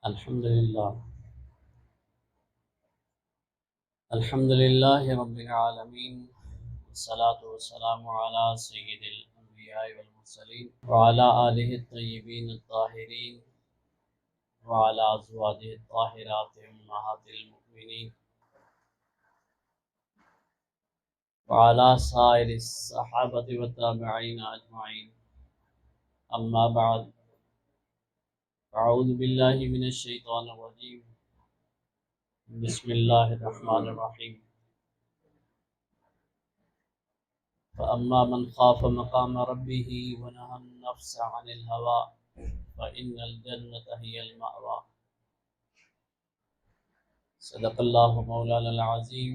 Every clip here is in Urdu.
الحمد للہ رب العالمین، والصلاة والسلام علی سید الانبیاء والمرسلین وعلی آلہ الطیبین الطاہرین وعلی ازواجہ الطاہرات امہات المؤمنین وعلی سائر الصحابۃ والتابعین اجمعین، اما بعد، اعوذ باللہ من الشیطان الرجیم، بسم اللہ الرحمن الرحیم۔ فأما من خاف مقام ربه ونهى النفس عن الهوى فإن الجنة هي المأوى۔ صدق اللہ مولانا العظیم۔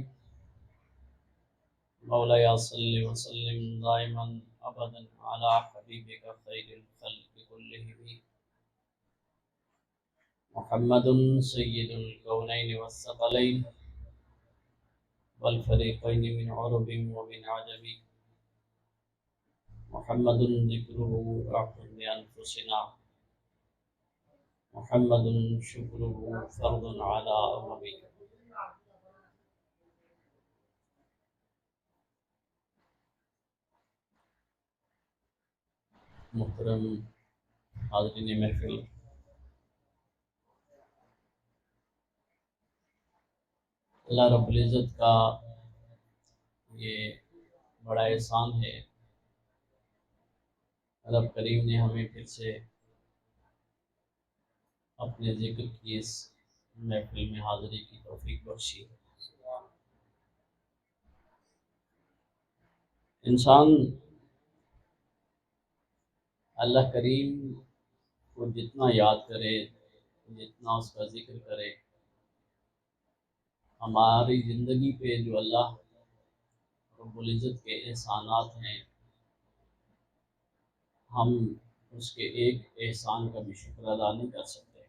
مولایا صلی وسلم دائما ابدا على حبیبک خیر الخلق كلهم محمد سید الکونین والثقلین والفریقین من عرب ومن عجم، محمد ذکرہ رحم لأنفسنا، محمد شکرہ فرض علی امم۔ محترم حاضرین محفل، اللہ رب العزت کا یہ بڑا احسان ہے، رب کریم نے ہمیں پھر سے اپنے ذکر کی اس محفل میں حاضری کی توفیق بخشی۔ انسان اللہ کریم کو جتنا یاد کرے، جتنا اس کا ذکر کرے، ہماری زندگی پہ جو اللہ رب العزت کے احسانات ہیں، ہم اس کے ایک احسان کا بھی شکر ادا نہیں کر سکتے،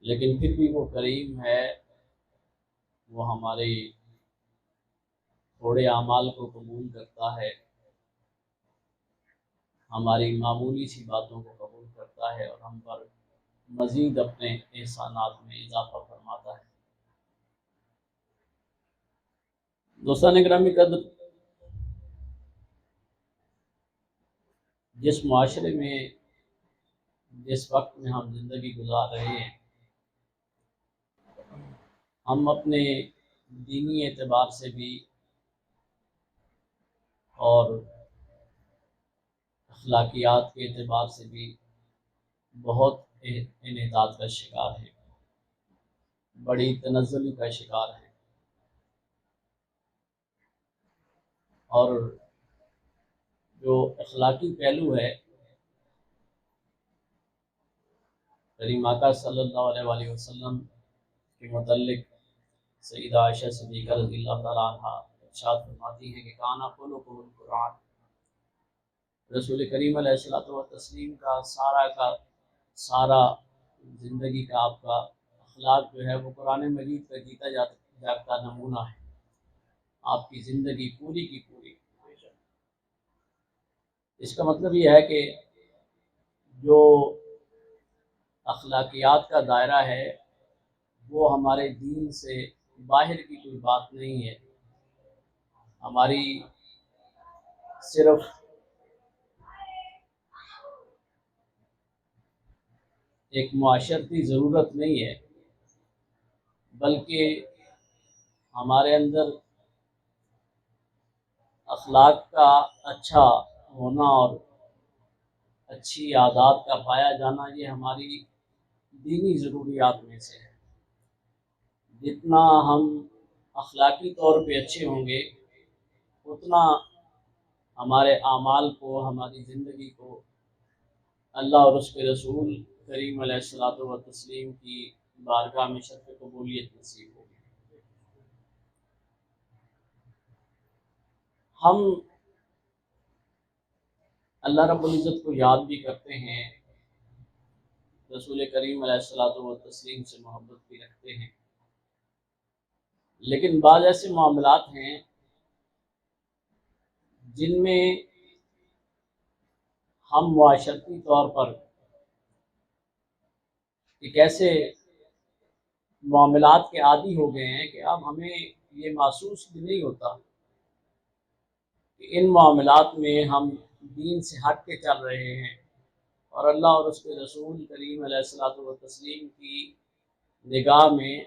لیکن پھر بھی وہ کریم ہے، وہ ہمارے تھوڑے اعمال کو قبول کرتا ہے، ہماری معمولی سی باتوں کو قبول کرتا ہے اور ہم پر مزید اپنے احسانات میں اضافہ فرماتا ہے۔ دوستان گرامی قدر، جس معاشرے میں، جس وقت میں ہم زندگی گزار رہے ہیں، ہم اپنے دینی اعتبار سے بھی اور اخلاقیات کے اعتبار سے بھی بہت انحطاط کا شکار ہے، بڑی تنزلی کا شکار ہے، اور جو اخلاقی پہلو ہے، کریم آقا صلی اللہ علیہ وآلہ وسلم کے متعلق سیدہ عائشہ صدیقہ رضی اللہ تعالیٰ عنہ ارشاد فرماتی ہیں کہ کانا خلقہ القرآن، رسول کریم علیہ الصلوۃ والتسلیم کا سارا زندگی کا آپ کا اخلاق جو ہے وہ قرآن مجید کا جیتا جاگتا نمونہ ہے، آپ کی زندگی پوری کی پوری۔ اس کا مطلب یہ ہے کہ جو اخلاقیات کا دائرہ ہے وہ ہمارے دین سے باہر کی کوئی بات نہیں ہے، ہماری صرف ایک معاشرتی ضرورت نہیں ہے، بلکہ ہمارے اندر اخلاق کا اچھا ہونا اور اچھی عادات کا پایا جانا یہ ہماری دینی ضروریات میں سے ہے۔ جتنا ہم اخلاقی طور پہ اچھے ہوں گے، اتنا ہمارے اعمال کو، ہماری زندگی کو اللہ اور اس کے رسول کریم علیہ الصلوۃ والتسلیم کی بارگاہ میں شرف قبولیت نصیب ہوگی۔ ہم اللہ رب العزت کو یاد بھی کرتے ہیں، رسول کریم علیہ الصلوۃ والتسلیم سے محبت بھی رکھتے ہیں، لیکن بعض ایسے معاملات ہیں جن میں ہم معاشرتی طور پر کہ کیسے معاملات کے عادی ہو گئے ہیں کہ اب ہمیں یہ محسوس بھی نہیں ہوتا کہ ان معاملات میں ہم دین سے ہٹ کے چل رہے ہیں اور اللہ اور اس کے رسول کریم علیہ الصلوۃ والتسلیم کی نگاہ میں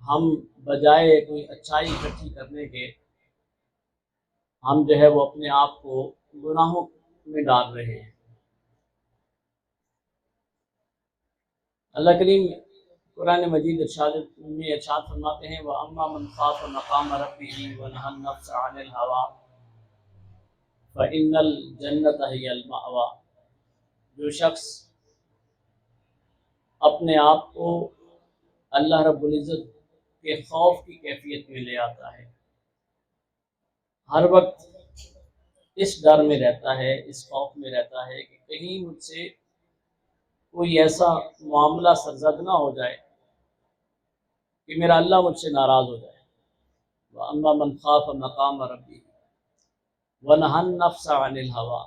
ہم بجائے کوئی اچھائی اکٹھی کرنے کے ہم جو ہے وہ اپنے آپ کو گناہوں میں ڈال رہے ہیں۔ اللہ کریم قرآن مجید میں ارشاد فرماتے ہیں وَأَمَّا مَنْ خَافَ مَقَامَ رَبِّهِ وَنَهَى النَّفْسَ عَنِ الْهَوَىٰ فَإِنَّ الْجَنَّةَ هِيَ الْمَأْوَىٰ، جو شخص اپنے آپ کو اللہ رب العزت کے خوف کی کیفیت میں لے آتا ہے، ہر وقت اس ڈر میں رہتا ہے، اس خوف میں رہتا ہے کہ کہیں مجھ سے کوئی ایسا معاملہ سرزد نہ ہو جائے کہ میرا اللہ مجھ سے ناراض ہو جائے۔ وَأَمَّا مَنْ خَافَ مَقَامَ رَبِّهِ وَنَهَى النَّفْسَ عَنِ الْهَوَىٰ،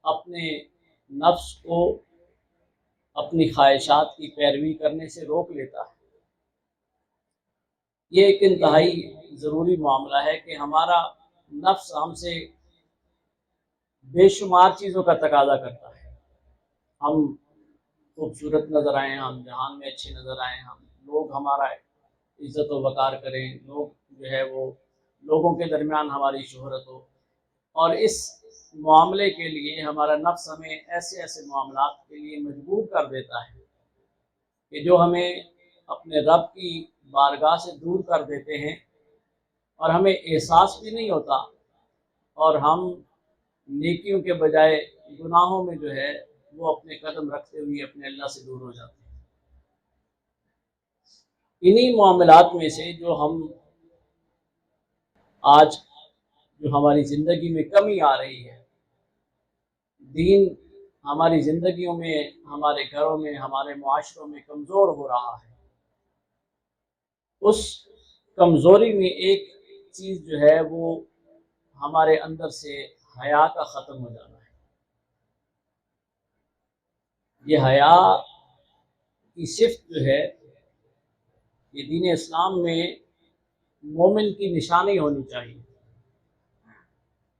اپنے نفس کو اپنی خواہشات کی پیروی کرنے سے روک لیتا ہے۔ یہ ایک انتہائی ضروری معاملہ ہے کہ ہمارا نفس ہم سے بے شمار چیزوں کا تقاضا کرتا ہے، ہم خوبصورت نظر آئیں، ہم جہان میں اچھے نظر آئیں، ہم لوگ ہمارا عزت و وقار کریں، لوگ جو ہے وہ لوگوں کے درمیان ہماری شہرت ہو، اور اس معاملے کے لیے ہمارا نفس ہمیں ایسے ایسے معاملات کے لیے مجبور کر دیتا ہے کہ جو ہمیں اپنے رب کی بارگاہ سے دور کر دیتے ہیں اور ہمیں احساس بھی نہیں ہوتا، اور ہم نیکیوں کے بجائے گناہوں میں جو ہے وہ اپنے قدم رکھتے ہوئے اپنے اللہ سے دور ہو جاتے ہیں۔ انہی معاملات میں سے جو ہم آج جو ہماری زندگی میں کمی آ رہی ہے، دین ہماری زندگیوں میں، ہمارے گھروں میں، ہمارے معاشروں میں کمزور ہو رہا ہے، اس کمزوری میں ایک چیز جو ہے وہ ہمارے اندر سے حیا کا ختم ہو جانا ہے۔ یہ حیا کی صفت جو ہے یہ دین اسلام میں مومن کی نشانی ہونی چاہیے۔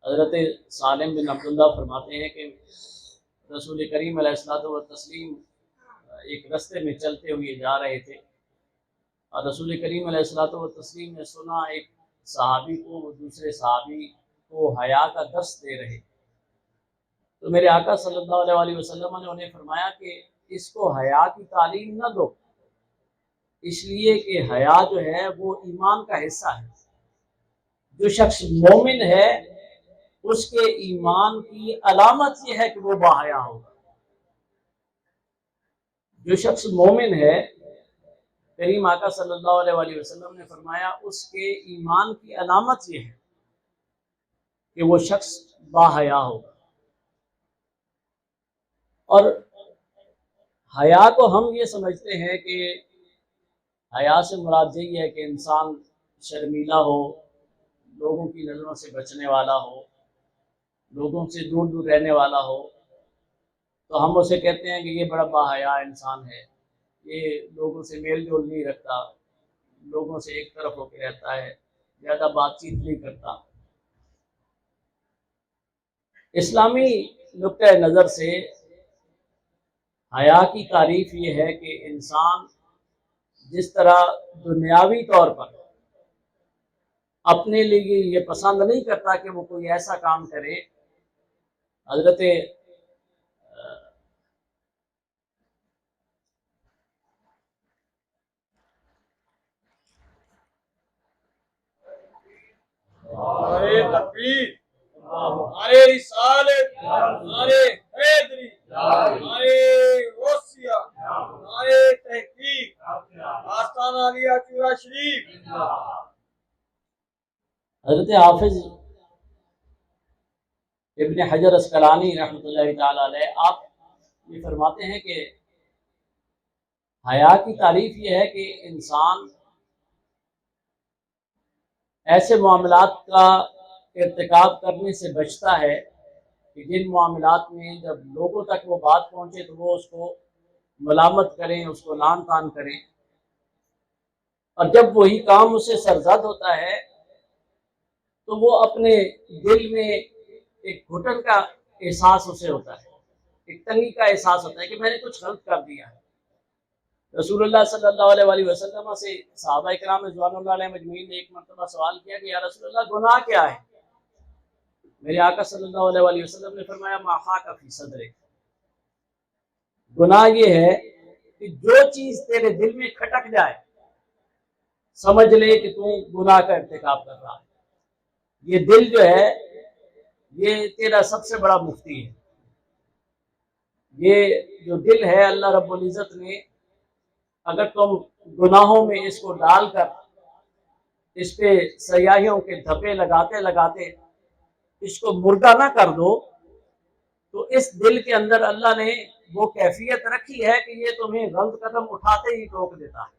حضرت سالم بن عبداللہ فرماتے ہیں کہ رسول کریم علیہ الصلوۃ والتسلیم ایک رستے میں چلتے ہوئے جا رہے تھے، اور رسول کریم علیہ الصلوۃ والتسلیم نے سنا ایک صحابی کو وہ دوسرے صحابی کو حیا کا درس دے رہے، تو میرے آقا صلی اللہ علیہ وسلم نے انہیں فرمایا کہ اس کو حیا کی تعلیم نہ دو، اس لیے کہ حیا جو ہے وہ ایمان کا حصہ ہے۔ جو شخص مومن ہے اس کے ایمان کی علامت یہ ہے کہ وہ باحیا ہوگا۔ جو شخص مومن ہے، کریم آقا صلی اللہ علیہ وسلم نے فرمایا اس کے ایمان کی علامت یہ ہے کہ وہ شخص باحیا ہوگا۔ اور حیا کو ہم یہ سمجھتے ہیں کہ حیا سے مراد یہی ہے کہ انسان شرمیلا ہو، لوگوں کی نظروں سے بچنے والا ہو، لوگوں سے دور دور رہنے والا ہو، تو ہم اسے کہتے ہیں کہ یہ بڑا باحیا انسان ہے، یہ لوگوں سے میل جول نہیں رکھتا، لوگوں سے ایک طرف ہو کے رہتا ہے، زیادہ بات چیت نہیں کرتا۔ اسلامی نقطۂ نظر سے حیا کی تعریف یہ ہے کہ انسان جس طرح دنیاوی طور پر اپنے لیے یہ پسند نہیں کرتا کہ وہ کوئی ایسا کام کرے، حضرت نعرے تکبیر، نعرے رسالت، نعرے حیدری، نعرے غوثیہ، نعرے تحقیق، آستانہ عالیہ چورا شریف۔ حضرت حافظ ابن حجر اسقلانی رحمۃ اللہ تعالی علیہ آپ یہ فرماتے ہیں کہ حیا کی تعریف یہ ہے کہ انسان ایسے معاملات کا ارتکاب کرنے سے بچتا ہے کہ جن معاملات میں جب لوگوں تک وہ بات پہنچے تو وہ اس کو ملامت کریں، اس کو لان تان کریں، اور جب وہی کام اسے سرزد ہوتا ہے تو وہ اپنے دل میں ایک گھٹن کا احساس اسے ہوتا ہے، ایک تنگی کا احساس ہوتا ہے کہ میں نے کچھ غلط کر دیا ہے۔ رسول اللہ صلی اللہ علیہ وآلہ وسلم سے صحابہ کرام رضوان اللہ علیہ مجمعین نے ایک مرتبہ سوال کیا کہ یا رسول اللہ گناہ کیا ہے؟ میرے آقا صلی اللہ علیہ وآلہ وسلم نے فرمایا ما خاک فی صدرک، گناہ یہ ہے کہ جو چیز تیرے دل میں کھٹک جائے، سمجھ لے کہ تو گناہ کا ارتکاب کر رہا ہے۔ یہ دل جو ہے یہ تیرا سب سے بڑا مفتی ہے۔ یہ جو دل ہے اللہ رب العزت نے اگر تم گناہوں میں اس کو ڈال کر اس پہ سیاہیوں کے دھبے لگاتے لگاتے اس کو مردہ نہ کر دو تو اس دل کے اندر اللہ نے وہ کیفیت رکھی ہے کہ یہ تمہیں غلط قدم اٹھاتے ہی روک دیتا ہے۔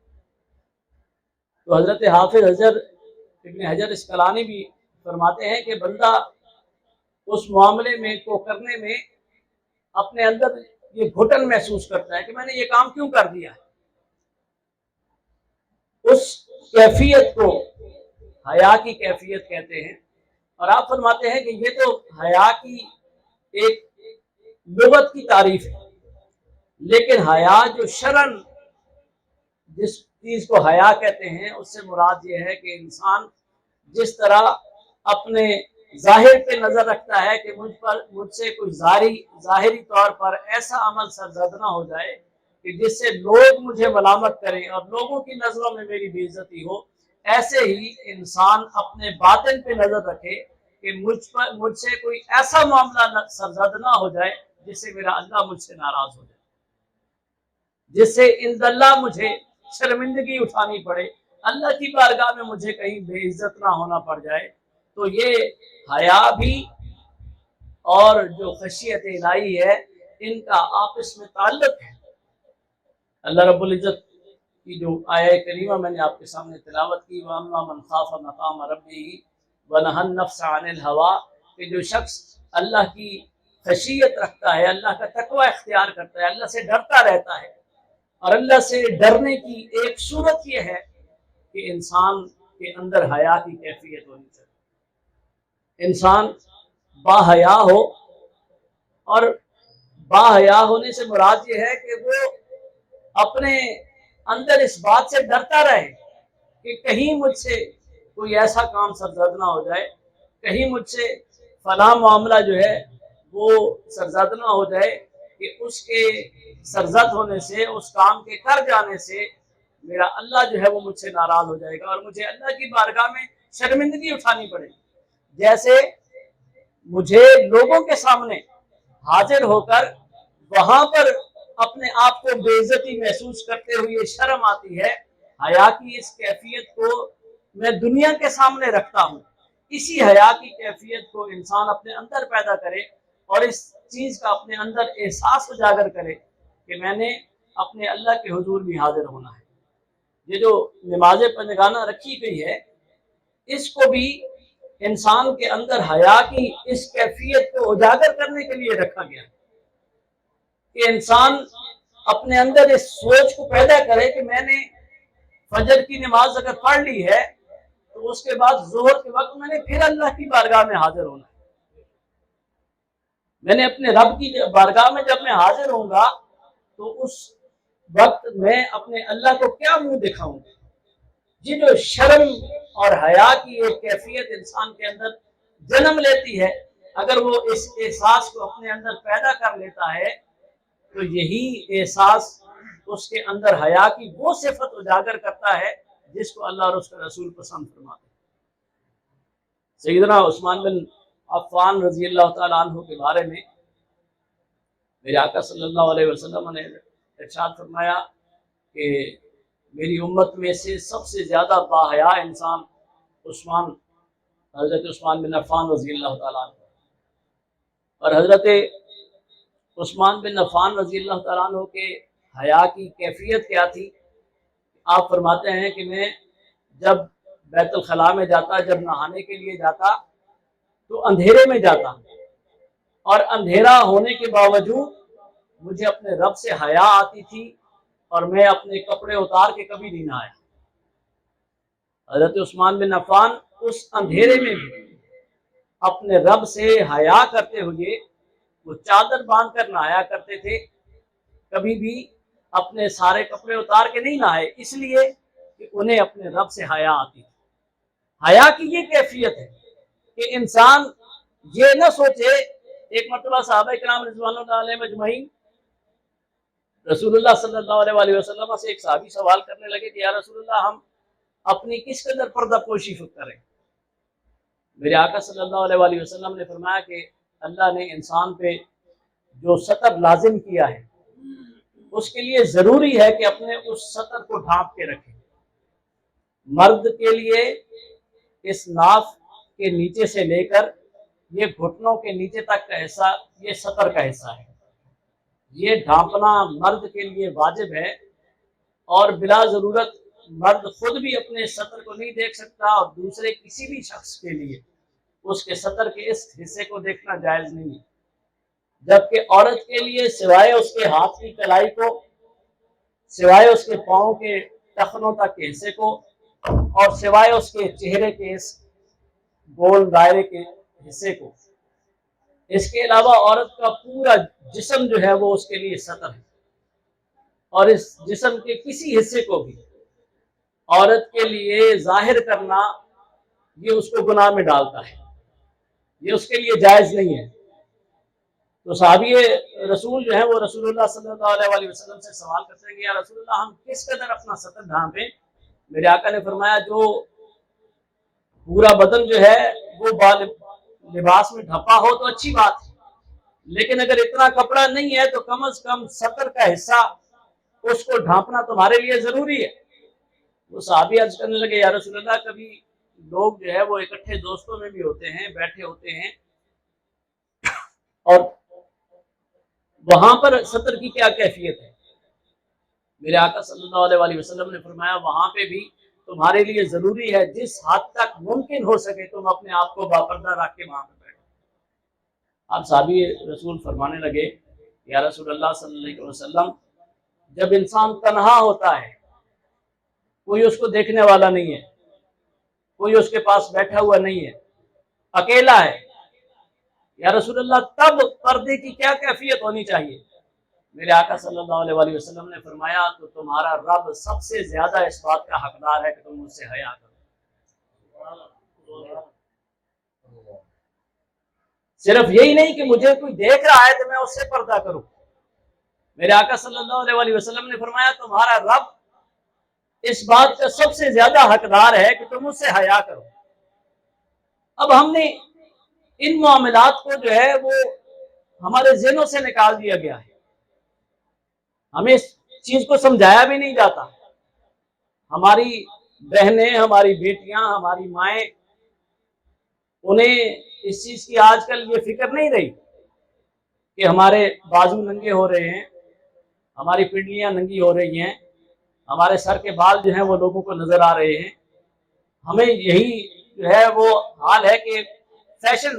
تو حضرت حافظ ابن حجر اسقلانی بھی فرماتے ہیں کہ بندہ اس معاملے میں کو کرنے میں اپنے اندر یہ گھٹن محسوس کرتا ہے کہ میں نے یہ کام کیوں کر دیا ہے۔ اس کیفیت کو حیا کی کیفیت کہتے ہیں، اور آپ فرماتے ہیں کہ یہ تو حیا کی ایک لغت کی تعریف ہے، لیکن حیا جو شرعن جس چیز کو حیا کہتے ہیں اس سے مراد یہ ہے کہ انسان جس طرح اپنے ظاہر پہ نظر رکھتا ہے کہ مجھ سے کوئی ظاہری طور پر ایسا عمل سرزد نہ ہو جائے کہ جس سے لوگ مجھے ملامت کریں اور لوگوں کی نظروں میں میری بے عزتی ہو، ایسے ہی انسان اپنے باطن پہ نظر رکھے کہ مجھ سے کوئی ایسا معاملہ سرزد نہ ہو جائے جس سے میرا اللہ مجھ سے ناراض ہو جائے، جس سے عند اللہ مجھے شرمندگی اٹھانی پڑے، اللہ کی بارگاہ میں مجھے کہیں بے عزت نہ ہونا پڑ جائے۔ تو یہ حیا بھی اور جو خشیت الہی ہے ان کا آپس میں تعلق ہے۔ اللہ رب العزت کی جو آیہ کریمہ میں نے آپ کے سامنے تلاوت کی وَأَمَّا مَنْ خَافَ مَقَامَ رَبِّهِ وَنَهَى النَّفْسَ عَنِ الْهَوَىٰ، کہ جو شخص اللہ کی خشیت رکھتا ہے، اللہ کا تقوی اختیار کرتا ہے، اللہ سے ڈرتا رہتا ہے، اور اللہ سے ڈرنے کی ایک صورت یہ ہے کہ انسان کے اندر حیا کی کیفیت ہونی چاہیے، انسان با حیا ہو، اور با حیا ہونے سے مراد یہ ہے کہ وہ اپنے اندر اس بات سے ڈرتا رہے کہ کہیں مجھ سے کوئی ایسا کام سرزد نہ ہو جائے، کہیں مجھ سے فلاں معاملہ جو ہے وہ سرزد نہ ہو جائے کہ اس کے سرزد ہونے سے، اس کام کے کر جانے سے میرا اللہ جو ہے وہ مجھ سے ناراض ہو جائے گا اور مجھے اللہ کی بارگاہ میں شرمندگی اٹھانی پڑے گی۔ جیسے مجھے لوگوں کے سامنے حاضر ہو کر وہاں پر اپنے آپ کو بے عزتی محسوس کرتے ہوئے شرم آتی ہے، حیا کی اس کیفیت کو میں دنیا کے سامنے رکھتا ہوں۔ اسی حیا کی کیفیت کو انسان اپنے اندر پیدا کرے اور اس چیز کا اپنے اندر احساس اجاگر کرے کہ میں نے اپنے اللہ کے حضور بھی حاضر ہونا ہے۔ یہ جو نماز پنجگانہ رکھی گئی ہے اس کو بھی انسان کے اندر حیا کی اس کیفیت کو اجاگر کرنے کے لیے رکھا گیا کہ انسان اپنے اندر اس سوچ کو پیدا کرے کہ میں نے فجر کی نماز اگر پڑھ لی ہے تو اس کے بعد ظہر کے وقت میں نے پھر اللہ کی بارگاہ میں حاضر ہونا ہے، میں نے اپنے رب کی بارگاہ میں جب میں حاضر ہوں گا تو اس وقت میں اپنے اللہ کو کیا منہ دکھاؤں گا۔ یہ جو شرم اور حیا کی ایک کیفیت انسان کے اندر جنم لیتی ہے، اگر وہ اس احساس کو اپنے اندر پیدا کر لیتا ہے تو یہی احساس اس کے اندر حیا کی وہ صفت اجاگر کرتا ہے جس کو اللہ اور اس کا رسول پسند فرماتے ہیں۔ سیدنا عثمان بن عفان رضی اللہ تعالیٰ عنہ کے بارے میں میرے آقا صلی اللہ علیہ وسلم نے ارشاد فرمایا کہ میری امت میں سے سب سے زیادہ باحیا انسان حضرت عثمان بن عفان رضی اللہ تعالیٰ عنہ، اور حضرت عثمان بن عفان رضی اللہ تعالیٰ عنہ کے حیا کی کیفیت کیا تھی؟ آپ فرماتے ہیں کہ میں جب بیت الخلاء میں جاتا، جب نہانے کے لیے جاتا تو اندھیرے میں جاتا، اور اندھیرا ہونے کے باوجود مجھے اپنے رب سے حیا آتی تھی اور میں اپنے کپڑے اتار کے کبھی نہیں نہایا۔ حضرت عثمان بن عفان اس اندھیرے میں بھی اپنے رب سے حیا کرتے ہوئے وہ چادر باندھ کر نہایا کرتے تھے، کبھی بھی اپنے سارے کپڑے اتار کے نہیں نہائے، اس لیے کہ انہیں اپنے رب سے حیا آتی تھی۔ حیا کی یہ کیفیت ہے کہ انسان یہ نہ سوچے۔ ایک مرتبہ صحابہ کرام رضوان اللہ علیہم اجمعین رسول اللہ صلی اللہ علیہ وآلہ وسلم سے ایک صحابی سوال کرنے لگے کہ یا رسول اللہ ہم اپنی کس قدر پردہ پوشی کریں؟ میرے آقا صلی اللہ علیہ وآلہ وسلم نے فرمایا کہ اللہ نے انسان پہ جو ستر لازم کیا ہے اس کے لیے ضروری ہے کہ اپنے اس ستر کو ڈھانپ کے رکھے۔ مرد کے لیے اس ناف کے نیچے سے لے کر یہ گھٹنوں کے نیچے تک کا حصہ یہ ستر کا حصہ ہے، یہ ڈھانپنا مرد کے لیے واجب ہے، اور بلا ضرورت مرد خود بھی اپنے ستر کو نہیں دیکھ سکتا اور دوسرے کسی بھی شخص کے لیے اس کے ستر کے اس حصے کو دیکھنا جائز نہیں ہے۔ جبکہ عورت کے لیے سوائے اس کے ہاتھ کی کلائی کو، سوائے اس کے پاؤں کے ٹخنوں تک کے حصے کو، اور سوائے اس کے چہرے کے اس گول دائرے کے حصے کو، اس کے علاوہ عورت کا پورا جسم جو ہے وہ اس کے لیے ستر ہے، اور اس جسم کے کسی حصے کو بھی عورت کے لیے ظاہر کرنا یہ اس کو گناہ میں ڈالتا ہے، یہ اس کے لیے جائز نہیں ہے۔ تو صحابی رسول جو ہے وہ رسول اللہ صلی اللہ علیہ وآلہ وسلم سے سوال کرتے ہیں کہ یا رسول اللہ ہم کس قدر اپنا ستر ڈھانپیں؟ میرے آقا نے فرمایا جو پورا بدن جو ہے وہ لباس میں ڈھپا ہو تو اچھی بات ہے، لیکن اگر اتنا کپڑا نہیں ہے تو کم از کم ستر کا حصہ اس کو ڈھانپنا تمہارے لیے ضروری ہے۔ وہ صحابی عرض کرنے لگے یا رسول اللہ کبھی لوگ جو ہے وہ اکٹھے دوستوں میں بھی ہوتے ہیں، بیٹھے ہوتے ہیں، اور وہاں پر ستر کی کیا کیفیت ہے؟ میرے آقا صلی اللہ علیہ وآلہ وسلم نے فرمایا وہاں پہ بھی تمہارے لیے ضروری ہے جس حد تک ممکن ہو سکے تم اپنے آپ کو باپردہ رکھ کے وہاں پہ بیٹھو۔ اب صحابی رسول فرمانے لگے یا رسول اللہ صلی اللہ علیہ وسلم جب انسان تنہا ہوتا ہے، کوئی اس کو دیکھنے والا نہیں ہے، کوئی اس کے پاس بیٹھا ہوا نہیں ہے، اکیلا ہے، یا رسول اللہ تب پردے کی کیا کیفیت ہونی چاہیے؟ میرے آقا صلی اللہ علیہ وآلہ وسلم نے فرمایا تو تمہارا رب سب سے زیادہ اس بات کا حقدار ہے کہ تم مجھ سے حیا کرو۔ صرف یہی نہیں کہ مجھے کوئی دیکھ رہا ہے تو میں اس سے پردہ کروں، میرے آقا صلی اللہ علیہ وآلہ وسلم نے فرمایا تمہارا رب اس بات کا سب سے زیادہ حقدار ہے کہ تم مجھ سے حیا کرو۔ اب ہم نے ان معاملات کو جو ہے وہ ہمارے ذہنوں سے نکال دیا گیا ہے، ہمیں اس چیز کو سمجھایا بھی نہیں جاتا۔ ہماری بہنیں، ہماری بیٹیاں، ہماری مائیں، انہیں اس چیز کی آج کل یہ فکر نہیں رہی کہ ہمارے بازو ننگے ہو رہے ہیں، ہماری پنڈلیاں ننگی ہو رہی ہیں، ہمارے سر کے بال جو ہیں وہ لوگوں کو نظر آ رہے ہیں۔ ہمیں یہی جو ہے وہ حال ہے کہ فیشن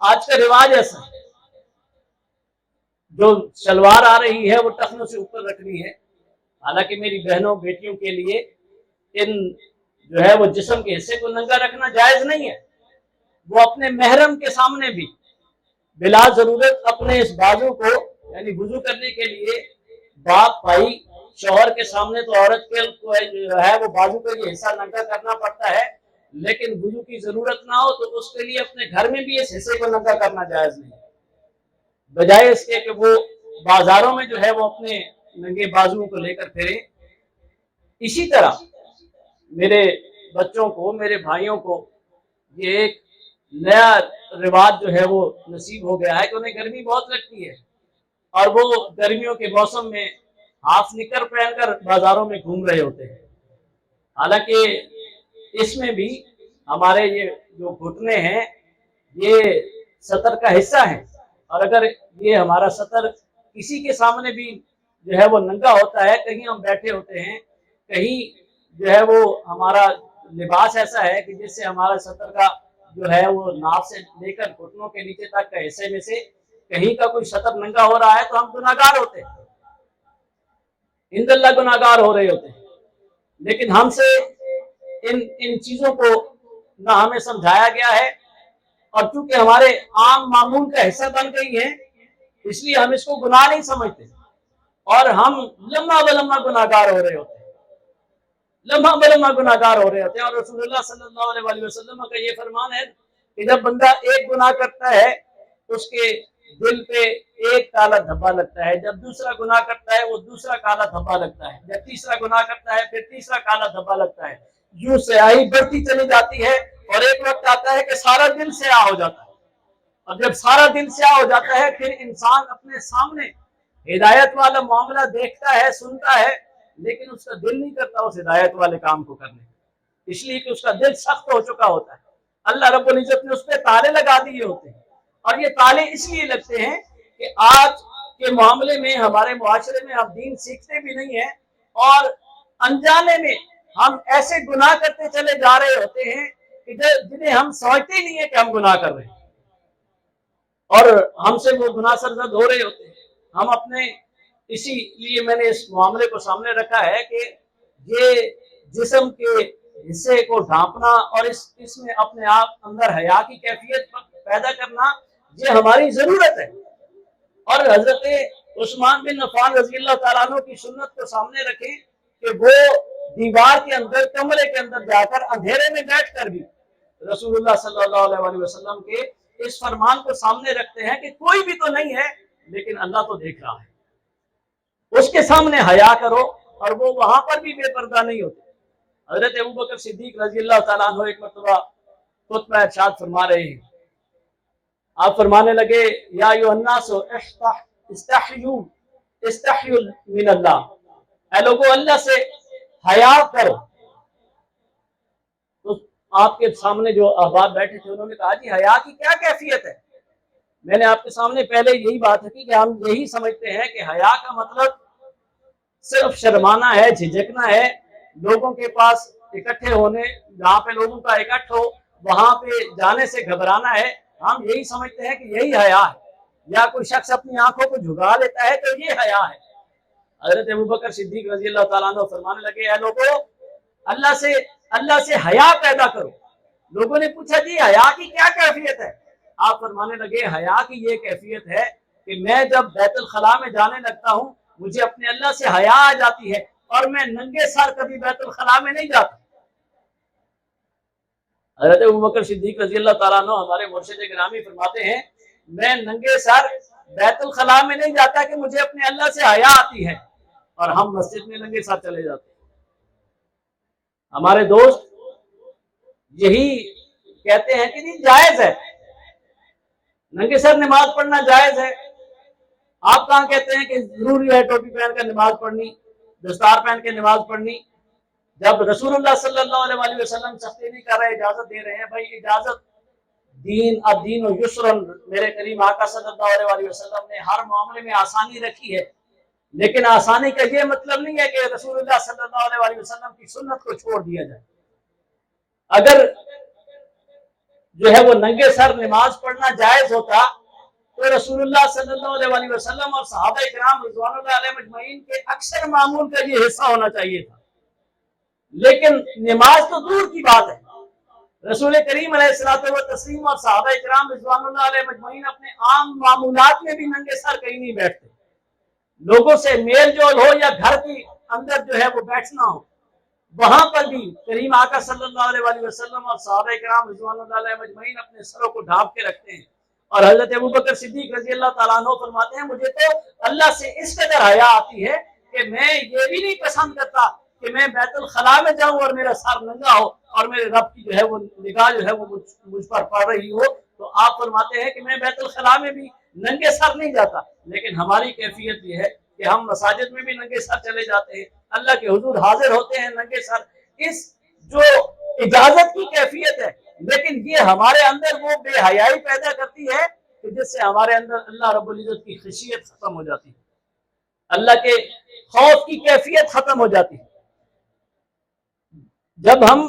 آج کا رواج ایسا ہے، جو شلوار آ رہی ہے وہ ٹخنوں سے اوپر رکھنی ہے، حالانکہ میری بہنوں بیٹیوں کے لیے ان جو ہے وہ جسم کے حصے کو ننگا رکھنا جائز نہیں ہے۔ وہ اپنے محرم کے سامنے بھی بلا ضرورت اپنے اس بازو کو یعنی وضو کرنے کے لیے باپ بھائی شوہر کے سامنے تو عورت کے جو ہے وہ بازو کا یہ حصہ ننگا کرنا پڑتا ہے، لیکن وضو کی ضرورت نہ ہو تو اس کے لیے اپنے گھر میں بھی اس حصے کو ننگا کرنا جائز نہیں، بجائے اس کے کہ وہ بازاروں میں جو ہے وہ اپنے ننگے بازوؤں کو لے کر پھرے۔ اسی طرح میرے بچوں کو، میرے بھائیوں کو یہ ایک نیا رواج جو ہے وہ نصیب ہو گیا ہے کہ انہیں گرمی بہت لگتی ہے اور وہ گرمیوں کے موسم میں ہاف نکر پہن کر بازاروں میں گھوم رہے ہوتے ہیں، حالانکہ اس میں بھی ہمارے یہ جو گھٹنے ہیں یہ ستر کا حصہ ہیں، اور اگر یہ ہمارا ستر کسی کے سامنے بھی جو ہے وہ ننگا ہوتا ہے، کہیں ہم بیٹھے ہوتے ہیں، کہیں جو ہے وہ ہمارا لباس ایسا ہے کہ جس سے ہمارا ستر کا جو ہے وہ ناف سے لے کر گھٹنوں کے نیچے تک کا حصے میں سے کہیں کا کوئی شطر ننگا ہو رہا ہے تو ہم گناہگار ہوتے ہیں، اند اللہ گناہگار ہو رہے ہوتے ہیں، لیکن ہم سے ان چیزوں کو نہ ہمیں سمجھایا گیا ہے، اور چونکہ ہمارے عام معمول کا حصہ بن گئی ہے اس لیے ہم اس کو گناہ نہیں سمجھتے، اور ہم لمحہ بلمحہ گناہگار ہو رہے ہوتے ہیں، لمحہ بلمحہ گناہگار ہو رہے ہوتے ہیں۔ اور رسول اللہ صلی اللہ علیہ وسلم کا یہ فرمان ہے کہ جب بندہ ایک گناہ کرتا ہے اس کے دل پہ ایک کالا دھبا لگتا ہے، جب دوسرا گناہ کرتا ہے وہ دوسرا کالا دھبا لگتا ہے، جب تیسرا گناہ کرتا ہے پھر تیسرا کالا دھبا لگتا ہے، یوں سیاہی بڑھتی چلی جاتی ہے، اور ایک وقت آتا ہے کہ سارا دل سیاہ ہو جاتا ہے، اور جب سارا دل سیاہ ہو جاتا ہے پھر انسان اپنے سامنے ہدایت والا معاملہ دیکھتا ہے، سنتا ہے، لیکن اس کا دل نہیں کرتا اس ہدایت والے کام کو کرنے، اس لیے کہ اس کا دل سخت ہو چکا ہوتا ہے۔ اللہ رب العزت نے اس پہ تالے لگا دیے ہوتے ہیں، اور یہ تالے اس لیے لگتے ہیں کہ آج کے معاملے میں ہمارے معاشرے میں ہم دین سیکھتے بھی نہیں ہیں، اور انجانے میں ہم ایسے گناہ کرتے چلے جا رہے ہوتے ہیں کہ جنہیں ہم سمجھتے ہی نہیں ہیں کہ ہم گناہ کر رہے ہیں، اور ہم سے وہ گناہ سرزد ہو رہے ہوتے ہیں۔ ہم اپنے اسی لیے میں نے اس معاملے کو سامنے رکھا ہے کہ یہ جسم کے حصے کو ڈھانپنا اور اس میں اپنے آپ اندر حیا کی کیفیت پیدا کرنا یہ ہماری ضرورت ہے، اور حضرت عثمان بن عفان رضی اللہ تعالیٰ عنہ کی سنت کو سامنے رکھیں کہ وہ دیوار کے اندر کمرے کے اندر جا کر اندھیرے میں بیٹھ کر بھی رسول اللہ صلی اللہ علیہ وسلم کے اس فرمان کو سامنے رکھتے ہیں کہ کوئی بھی تو نہیں ہے لیکن اللہ تو دیکھ رہا ہے، اس کے سامنے حیا کرو، اور وہ وہاں پر بھی بے پردہ نہیں ہوتے۔ حضرت ابوبکر صدیق رضی اللہ تعالیٰ عنہ ایک مرتبہ خطبہ ارشاد فرما رہے ہیں، آپ فرمانے لگے یا ایھا الناس استحیوا من اللہ، اے لوگو اللہ سے حیا کرو۔ تو آپ کے سامنے جو احباب بیٹھے تھے انہوں نے کہا جی حیا کی کیا کیفیت ہے؟ میں نے آپ کے سامنے پہلے یہی بات کی کہ ہم یہی سمجھتے ہیں کہ حیا کا مطلب صرف شرمانا ہے، جھجکنا ہے، لوگوں کے پاس اکٹھے ہونے، جہاں پہ لوگوں کا اکٹھ ہو وہاں پہ جانے سے گھبرانا ہے، ہم یہی سمجھتے ہیں کہ یہی حیا ہے، یا کوئی شخص اپنی آنکھوں کو جھکا لیتا ہے تو یہ حیا ہے۔ حضرت ابوبکر صدیق رضی اللہ تعالیٰ عنہ فرمانے لگے اے لوگو اللہ سے حیا پیدا کرو۔ لوگوں نے پوچھا جی حیا کی کیا کیفیت ہے؟ آپ فرمانے لگے حیا کی یہ کیفیت ہے کہ میں جب بیت الخلاء میں جانے لگتا ہوں مجھے اپنے اللہ سے حیا آ جاتی ہے، اور میں ننگے سر کبھی بیت الخلاء میں نہیں جاتا۔ حضرت ابوبکر صدیق رضی اللہ تعالیٰ عنہ ہمارے مرشد گرامی فرماتے ہیں میں ننگے سر بیت الخلاء میں نہیں جاتا کہ مجھے اپنے اللہ سے حیا آتی ہے، اور ہم مسجد میں ننگے سر چلے جاتے ہیں۔ ہمارے دوست یہی کہتے ہیں کہ نہیں جائز ہے، ننگے سر نماز پڑھنا جائز ہے۔ آپ کہاں کہتے ہیں کہ ضروری ہے ٹوپی پہن کر نماز پڑھنی، دستار پہن کے نماز پڑھنی؟ جب رسول اللہ صلی اللہ علیہ وسلم سختی نہیں کر رہے، اجازت دے رہے ہیں، بھائی اجازت، دین الدین و یسر، میرے کریم آقا صلی اللہ علیہ وسلم نے ہر معاملے میں آسانی رکھی ہے، لیکن آسانی کا یہ مطلب نہیں ہے کہ رسول اللہ صلی اللہ علیہ وسلم کی سنت کو چھوڑ دیا جائے۔ اگر جو ہے وہ ننگے سر نماز پڑھنا جائز ہوتا تو رسول اللہ صلی اللہ علیہ وسلم اور صحابہ کرام رضوان اللہ علیہ مجمعین کے اکثر معمول کا یہ حصہ ہونا چاہیے تھا، لیکن نماز تو دور کی بات ہے، رسول کریم علیہ الصلوۃ والتسلیم اور صحابہ کرام رضوان اللہ علیہ مجمعین اپنے عام معمولات میں بھی ننگے سر کہیں نہیں بیٹھتے، لوگوں سے میل جول ہو یا گھر کے اندر جو ہے وہ بیٹھنا ہو، وہاں پر بھی کریم آقا صلی اللہ علیہ وسلم اور صحابہ کرام رضوان اللہ علیہ مجمعین اپنے سروں کو ڈھانپ کے رکھتے ہیں۔ اور حضرت ابوبکر صدیق رضی اللہ تعالیٰ عنہ فرماتے ہیں مجھے تو اللہ سے اس قدر حیا آتی ہے کہ میں یہ بھی نہیں پسند کرتا کہ میں بیت الخلاء میں جاؤں اور میرا سر ننگا ہو اور میرے رب کی جو ہے وہ نگاہ جو ہے وہ مجھ پر پڑ رہی ہو۔ تو آپ فرماتے ہیں کہ میں بیت الخلاء میں بھی ننگے سر نہیں جاتا، لیکن ہماری کیفیت یہ ہے کہ ہم مساجد میں بھی ننگے سر چلے جاتے ہیں، اللہ کے حضور حاضر ہوتے ہیں ننگے سر۔ اس جو اجازت کی کیفیت ہے، لیکن یہ ہمارے اندر وہ بے حیائی پیدا کرتی ہے کہ جس سے ہمارے اندر اللہ رب العزت کی خشیت ختم ہو جاتی ہے، اللہ کے خوف کی کیفیت ختم ہو جاتی ہے۔ جب ہم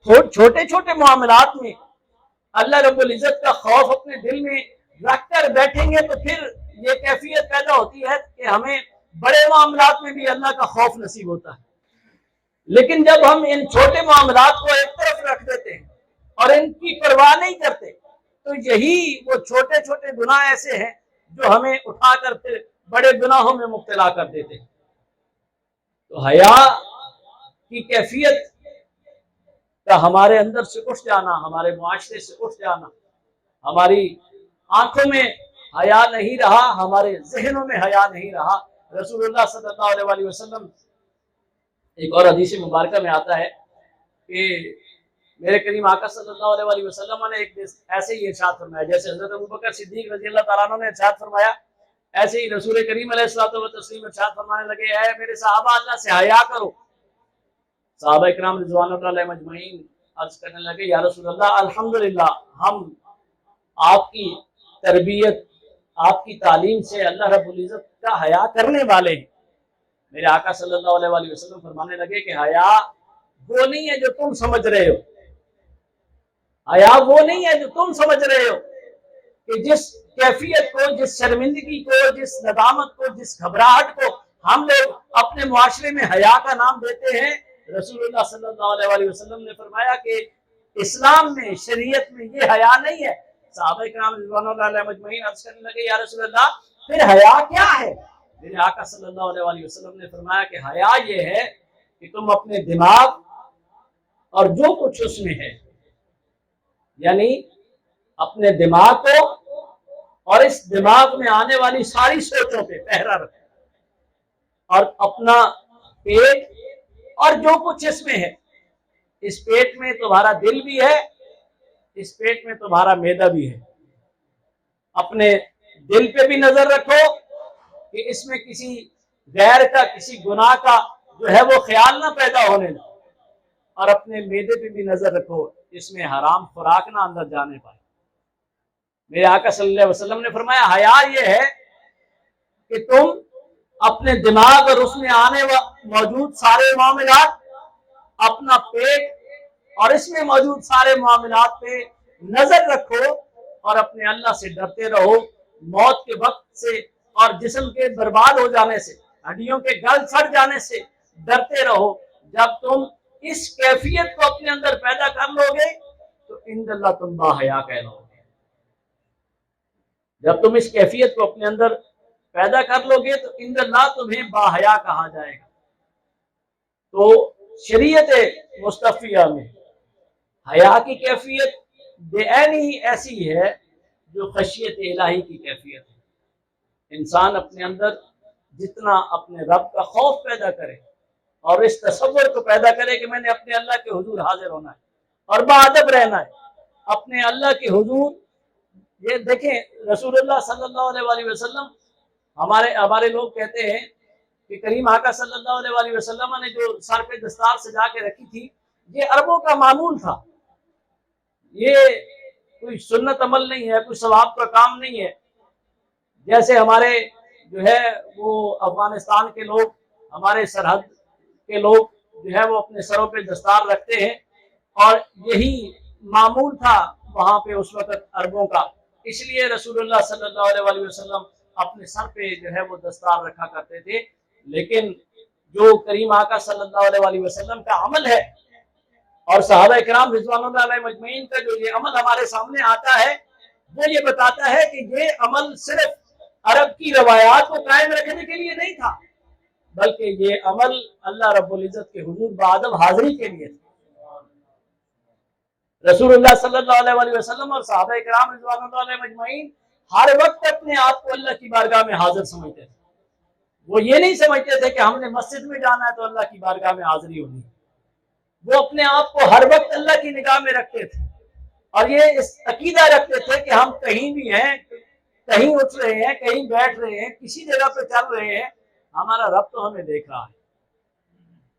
چھوٹے چھوٹے معاملات میں اللہ رب العزت کا خوف اپنے دل میں رکھ کر بیٹھیں گے تو پھر یہ کیفیت پیدا ہوتی ہے کہ ہمیں بڑے معاملات میں بھی اللہ کا خوف نصیب ہوتا ہے. لیکن جب ہم ان چھوٹے معاملات کو ایک طرف رکھ دیتے ہیں اور ان کی پرواہ نہیں کرتے تو یہی وہ چھوٹے چھوٹے گناہ ایسے ہیں جو ہمیں اٹھا کر پھر بڑے گناہوں میں مبتلا کر دیتے ہیں. تو حیا کی کیفیت کا ہمارے اندر سے اٹھ جانا، ہمارے معاشرے سے اٹھ جانا، ہماری آنکھوں میں حیا نہیں رہا، ہمارے ذہنوں میں حیا نہیں رہا. رسول اللہ صلی اللہ علیہ وسلم ایک اور حدیث مبارکہ میں آتا ہے کہ میرے کریم آقا صلی اللہ علیہ وسلم نے ایک ایسے ہی ارشاد فرمایا، جیسے حضرت ابوبکر صدیق رضی اللہ تعالیٰ عنہ نے ارشاد فرمایا، ایسے ہی رسول کریم علیہ الصلوۃ والتسلیم ارشاد فرمانے لگے، اے میرے صحابہ اللہ سے حیا کرو. صحابہ کرام رضوان اللہ علیہم اجمعین عرض کرنے لگے، یا رسول اللہ الحمدللہ ہم آپ کی تربیت، آپ کی تعلیم سے اللہ رب العزت کا حیا کرنے والے ہیں. میرے آقا صلی اللہ علیہ وسلم فرمانے لگے کہ حیا وہ نہیں ہے جو تم سمجھ رہے ہو، حیا وہ نہیں ہے جو تم سمجھ رہے ہو کہ جس کیفیت کو، جس شرمندگی کو، جس ندامت کو، جس گھبراہٹ کو ہم لوگ اپنے معاشرے میں حیا کا نام دیتے ہیں. رسول اللہ صلی اللہ علیہ وسلم نے فرمایا کہ اسلام میں، شریعت میں یہ حیا نہیں ہے. صحابہ کرام رضوان اللہ علیہم اجمعین عرض کرنے لگے، یا رسول اللہ پھر حیا کیا ہے؟ میرے آقا صلی اللہ علیہ وسلم نے فرمایا کہ حیا یہ ہے کہ تم اپنے دماغ اور جو کچھ اس میں ہے، یعنی اپنے دماغ کو اور اس دماغ میں آنے والی ساری سوچوں پہ پہرا رکھو، اور اپنا پیٹ اور جو کچھ اس میں ہے، اس پیٹ میں تمہارا دل بھی ہے، اس پیٹ میں تمہارا معدہ بھی ہے. اپنے دل پہ بھی نظر رکھو کہ اس میں کسی غیر کا، کسی گناہ کا جو ہے وہ خیال نہ پیدا ہونے دو، اور اپنے معدے پہ بھی نظر رکھو اس میں حرام خوراک نہ اندر جانے پائے. میرے آقا صلی اللہ علیہ وسلم نے فرمایا حیا یہ ہے کہ تم اپنے دماغ اور اس میں آنے موجود سارے معاملات، اپنا پیٹ اور اس میں موجود سارے معاملات پہ نظر رکھو اور اپنے اللہ سے ڈرتے رہو. موت کے وقت سے اور جسم کے برباد ہو جانے سے، ہڈیوں کے گل سڑ جانے سے ڈرتے رہو. جب تم اس کیفیت کو اپنے اندر پیدا کر لو گے تو ان اللہ تم با حیا کہلو گے. جب تم اس کیفیت کو اپنے اندر پیدا کر لو گے تو ان اللہ تمہیں با حیا کہا جائے گا. تو شریعت مصطفیہ میں حیا کی کیفیت بے عینی ایسی ہے جو خشیت الہی کی کیفیت ہے. انسان اپنے اندر جتنا اپنے رب کا خوف پیدا کرے اور اس تصور کو پیدا کرے کہ میں نے اپنے اللہ کے حضور حاضر ہونا ہے اور باادب رہنا ہے اپنے اللہ کے حضور. یہ دیکھیں رسول اللہ صلی اللہ علیہ وسلم، ہمارے لوگ کہتے ہیں کہ کریم آقا صلی اللہ علیہ وسلم نے جو سر پہ دستار سجا کے رکھی تھی یہ عربوں کا معمول تھا، یہ کوئی سنت عمل نہیں ہے، کوئی ثواب کا کام نہیں ہے. جیسے ہمارے جو ہے وہ افغانستان کے لوگ، ہمارے سرحد کے لوگ جو ہے وہ اپنے سروں پہ دستار رکھتے ہیں، اور یہی معمول تھا وہاں پہ اس وقت عربوں کا. اس لیے رسول اللہ صلی اللہ علیہ وسلم اپنے سر پہ جو ہے وہ دستار رکھا کرتے تھے. لیکن جو کریم آقا صلی اللہ علیہ وسلم کا عمل ہے اور صحابہ کرام رضوان اللہ علیہ مجمعین کا جو یہ عمل ہمارے سامنے آتا ہے وہ یہ بتاتا ہے کہ یہ عمل صرف عرب کی روایات کو قائم رکھنے کے لیے نہیں تھا، بلکہ یہ عمل اللہ رب العزت کے حضور بادب حاضری کے لیے تھا. رسول اللہ صلی اللہ علیہ وسلم اور صحابہ کرام رضوان اللہ علیہ مجمعین ہر وقت اپنے آپ کو اللہ کی بارگاہ میں حاضر سمجھتے تھے. وہ یہ نہیں سمجھتے تھے کہ ہم نے مسجد میں جانا ہے تو اللہ کی بارگاہ میں حاضری ہونی. وہ اپنے آپ کو ہر وقت اللہ کی نگاہ میں رکھتے تھے اور یہ اس عقیدہ رکھتے تھے کہ ہم کہیں بھی ہیں، کہیں اٹھ رہے ہیں، کہیں بیٹھ رہے ہیں، کسی جگہ پہ چل رہے ہیں، ہمارا رب تو ہمیں دیکھ رہا ہے.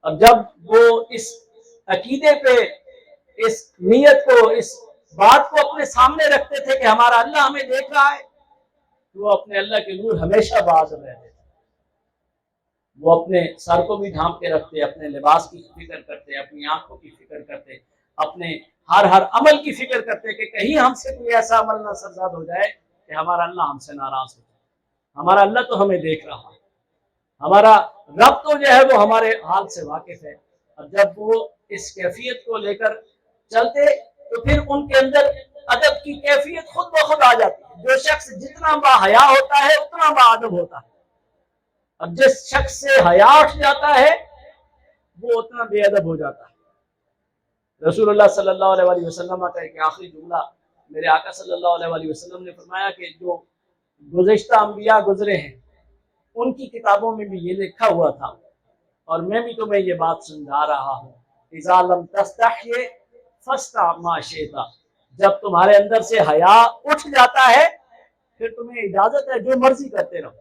اور جب وہ اس عقیدے پہ، اس نیت کو، اس بات کو اپنے سامنے رکھتے تھے کہ ہمارا اللہ ہمیں دیکھ رہا ہے، تو وہ اپنے اللہ کے نور ہمیشہ باز رہتے تھے. وہ اپنے سر کو بھی ڈھانپ کے رکھتے، اپنے لباس کی فکر کرتے، اپنی آنکھوں کی فکر کرتے، اپنے ہر عمل کی فکر کرتے کہ کہیں ہم سے کوئی ایسا عمل نہ سرزاد ہو جائے کہ ہمارا اللہ ہم سے ناراض ہو جائے. ہمارا اللہ تو ہمیں دیکھ رہا ہے, ہمارا رب تو جو ہے وہ ہمارے حال سے واقف ہے. اور جب وہ اس کیفیت کو لے کر چلتے تو پھر ان کے اندر ادب کی کیفیت خود بخود آ جاتی ہے. جو شخص جتنا با حیا ہوتا ہے اتنا با ادب ہوتا ہے, اور جس شخص سے حیا اٹھ جاتا ہے وہ اتنا بے ادب ہو جاتا ہے. رسول اللہ صلی اللہ علیہ وسلم کا ایک آخری جملہ, میرے آقا صلی اللہ علیہ وسلم نے فرمایا کہ جو گزشتہ انبیاء گزرے ہیں ان کی کتابوں میں بھی یہ لکھا ہوا تھا, اور میں بھی تمہیں یہ بات سمجھا رہا ہوں, اذا لم تستحی فاصنع ما شئت, جب تمہارے اندر سے حیا اٹھ جاتا ہے پھر تمہیں اجازت ہے جو مرضی کرتے رہو.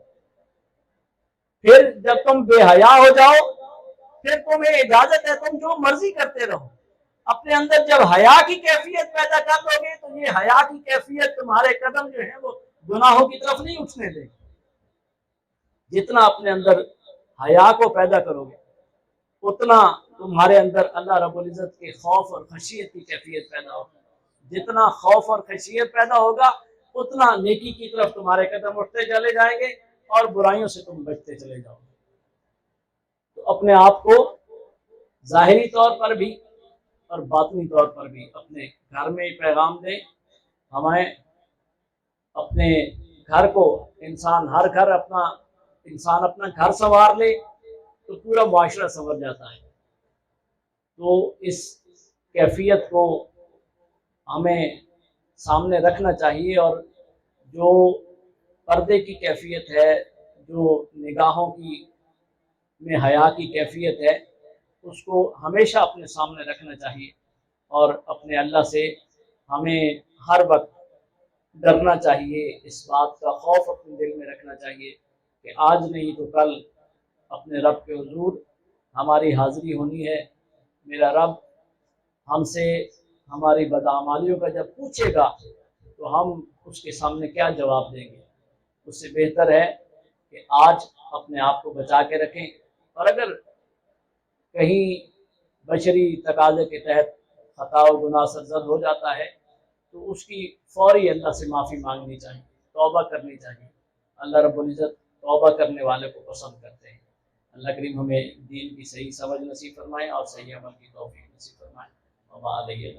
پھر جب تم بے حیا ہو جاؤ پھر تمہیں اجازت ہے تم جو مرضی کرتے رہو. اپنے اندر جب حیا کی کیفیت پیدا کر لو گے تو یہ حیا کی کیفیت تمہارے قدم جو ہیں وہ گناہوں کی طرف نہیں اٹھنے دے گی. جتنا اپنے اندر حیا کو پیدا کرو گے اتنا تمہارے اندر اللہ رب العزت کے خوف اور خشیت کی کیفیت پیدا ہوگی. جتنا خوف اور خشیت پیدا ہوگا اتنا نیکی کی طرف تمہارے قدم اٹھتے چلے جائیں گے اور برائیوں سے تم بچتے چلے جاؤ گے. تو اپنے آپ کو ظاہری طور پر بھی اور باطنی طور پر بھی اپنے گھر میں پیغام دیں. ہمیں اپنے گھر کو انسان اپنا گھر سنوار لے تو پورا معاشرہ سنور جاتا ہے. تو اس کیفیت کو ہمیں سامنے رکھنا چاہیے, اور جو پردے کی کیفیت ہے, جو نگاہوں کی میں حیا کی کیفیت ہے, اس کو ہمیشہ اپنے سامنے رکھنا چاہیے. اور اپنے اللہ سے ہمیں ہر وقت ڈرنا چاہیے, اس بات کا خوف اپنے دل میں رکھنا چاہیے کہ آج نہیں تو کل اپنے رب کے حضور ہماری حاضری ہونی ہے. میرا رب ہم سے ہماری بدعمالیوں کا جب پوچھے گا تو ہم اس کے سامنے کیا جواب دیں گے. اس سے بہتر ہے کہ آج اپنے آپ کو بچا کے رکھیں, اور اگر کہیں بشری تقاضے کے تحت خطا و گناہ سرزد ہو جاتا ہے تو اس کی فوری اللہ سے معافی مانگنی چاہیے, توبہ کرنی چاہیے. اللہ رب العزت توبہ کرنے والے کو پسند کرتے ہیں. اللہ کریم ہمیں دین کی صحیح سمجھ نصیب فرمائے اور صحیح عمل کی توفیق نصیب فرمائے. وما علیہ